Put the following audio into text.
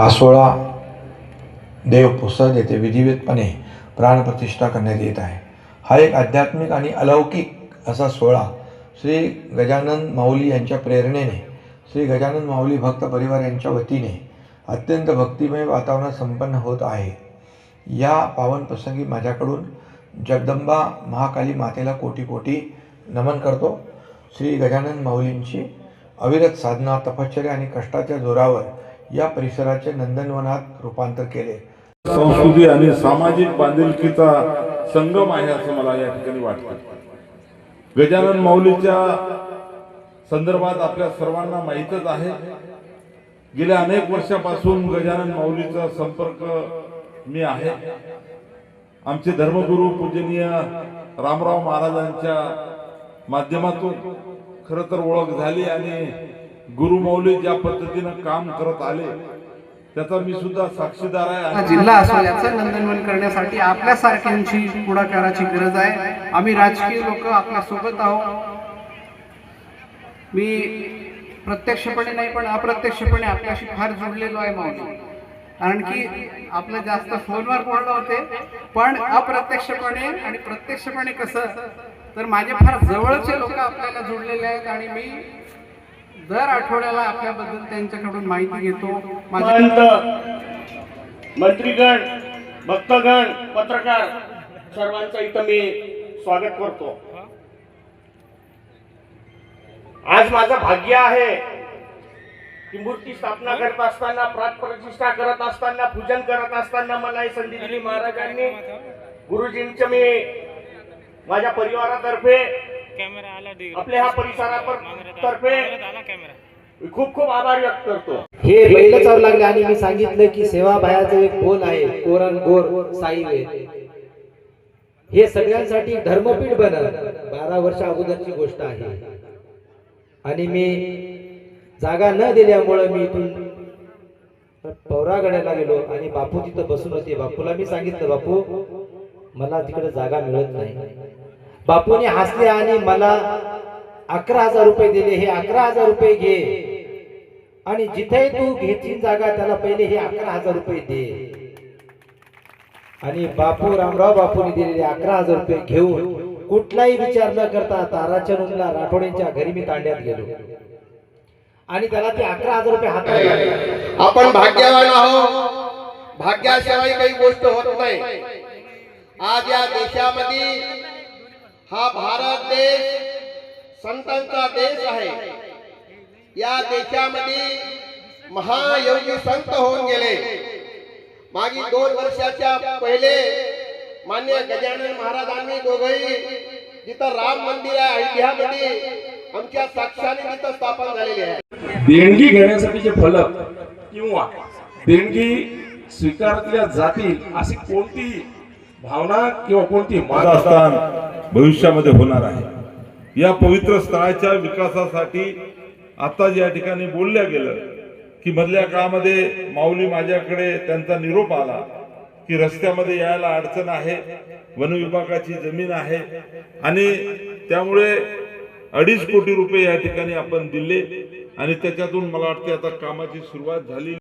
कासोळा देव पुसद येथे विधिवतपणे प्राणप्रतिष्ठा करण्यात येत आहे. हा एक आध्यात्मिक आणि अलौकिक असा सोहळा श्री गजानन माऊली यांच्या प्रेरणेने श्री गजानन माऊली भक्त परिवार यांच्या वतीने अत्यंत भक्तिमय वातावरण संपन्न होत आहे. या पावन प्रसंगी माझ्याकडून जगदंबा महाकाली मातेला कोटी कोटी नमन करतो. श्री गजानन माऊलींची अविरत साधना, तपश्चर्या आणि कष्टाच्या जोरावर या परिसराचे नंदनवनात रूपांतर केले. संस्कृती आणि सामाजिक बांधिलकीचा संगम आहे असं मला या ठिकाणी वाटतं. गजानन माऊलीच्या संदर्भात आपल्या सर्वांना माहीतच आहे. गेल्या अनेक वर्षापासून गजानन माऊलीचा संपर्क मी आहे. आमचे धर्मगुरू पूजनीय रामराव महाराजांच्या माध्यमातून खरं तर ओळख झाली आणि गुरु माऊली ज्या पद्धतीनं काम करत आले त्याचा मी सुद्धा साक्षीदार आहे. जिल्हा असो याचं नंदनवन करण्यासाठी आपल्यासारख्यांची पुढाकाराची गरज आहे. आम्ही राजकीय लोक आपल्या सोबत आहोत. मी प्रत्यक्षपणे नाही पण अप्रत्यक्षपणे आपल्याशी फार जोडलेलो आहे माऊली. कारण की आपलं जास्त फोनवर बोलणं होते पण अप्रत्यक्षपणे आणि प्रत्यक्षपणे कसं तर माझे फार जवळचे लोक आपल्याला जोडलेले आहेत आणि मी दर आठवड्याला आपल्याबद्दल त्यांच्याकडून माहिती घेतो. मंत्रीगण, भक्तगण, पत्रकार सर्वांचं इथं मी स्वागत करतो. आज माझं भाग्य आहे की मूर्ती स्थापना करत असताना, प्राणप्रतिष्ठा करत असताना, पूजन करत असताना मला ही संधी दिली महाराजांनी. गुरुजींचं मी माझ्या परिवारातर्फे, आपल्या ह्या परिसरातर्फे खूप खूप आभार व्यक्त करतो. हे बैल चालू लागले आणि मी सांगितलं की सेवाभायाचं एक बोल आहे, कोरण गोर साई वे. हे सगळ्यांसाठी धर्मपीठ बनल. 12 वर्ष अगोदरची गोष्ट आहे आणि मी जागा न दिल्यामुळे मी इथून पौरागडाला गेलो आणि बापू तिथं बसून होते. बापूला मी सांगितलं, बापू मला तिकडे जागा मिळत नाही. बापूने हसले आणि मला 11,000 रुपये दिले. हे 11,000 रुपये घे आणि जिथे तू घेशील जागा त्याला पहिले हे 11,000 रुपये दे. आणि बापू रामराव बापूने दिलेले 11,000 रुपये घेऊन कुठलाही विचार न करता ताराचंदला राठोडेंच्या घरी मी तांड्यात गेलो आणि त्याला ते 11,000 रुपये हातात लागले. आपण भाग्यवान आहोत. भाग्याशिवाय काही गोष्ट होत नाही. आज या देशामध्ये हा भारत देश संतांचा देश आहे. या देशामध्ये महायोगी संत होऊन गेले. मागील 2 वर्षाच्या पहिले मान्य गजानन महाराजांनी दोघंही जिथं राम मंदिर आहे अयोध्यामध्ये आमच्या साक्षाने तिथं स्थापन झालेले आहे. देणगी घेण्यासाठीचे फलक किंवा देणगी स्वीकारल्या जातील अशी कोणती भावना किंवा कोणती मानस्थान भविष्यामध्ये होणार आहे. या पवित्र स्थळाच्या विकासासाठी आता या ठिकाणी बोलल्या गेलं की मधल्या काळामध्ये माऊली माझ्याकडे त्यांचा निरोप आला की रस्त्यामध्ये यायला अडचण आहे, वन विभागाची जमीन आहे आणि त्यामुळे 2.5 कोटी रुपये या ठिकाणी आपण दिले आणि त्याच्यातून मला वाटते आता कामाची सुरुवात झाली.